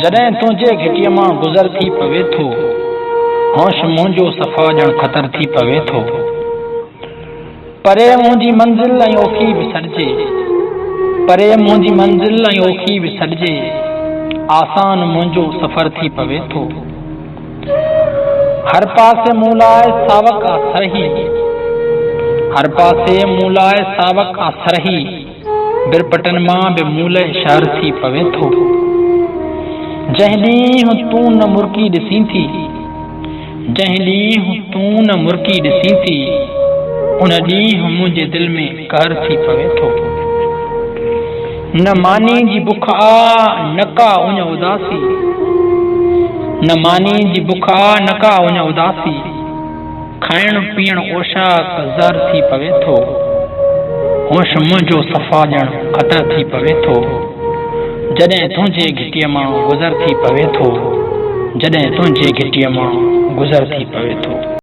जॾहिं तुंहिंजे घिटीअ मां गुज़र थी पवे थो, होश मुंहिंजो सफ़ा ॼण ख़तर थी पवे थो। परे मुंहिंजी मंज़िल ऐं ओखी विसरजे, परे मुंहिंजी मंज़िल ऐं ओखी विसरजे, आसान मुंहिंजो सफ़र थी पवे थो। हर पासे मूं लाइ सावक आ सरही, हर पासे मूं लाइ सावक आ सरही, बिरपटनि मां बि मूं लाइ शहर थी पवे थो। जंहिं ॾींहुं तूं न मुर्की ॾिसीं थी, जंहिं ॾींहुं तूं न मुर्की ॾिसीं थी, उन ॾींहुं मुंहिंजे दिलि में कहर थी पवे थो। न मानी जी बुख आ न का उञ उदासी, न मानी जी बुख आ न का उञ उदासी, खाइण पीअण ओशाक ज़र थी पवे थो। होश मुंहिंजो सफ़ा ॼण ख़तर थी पवे थो, जॾहिं तुंहिंजे घिटीअ मां गुज़र थी पवे थो, जॾहिं तुंहिंजे घिटीअ मां गुज़र थी पवे थो।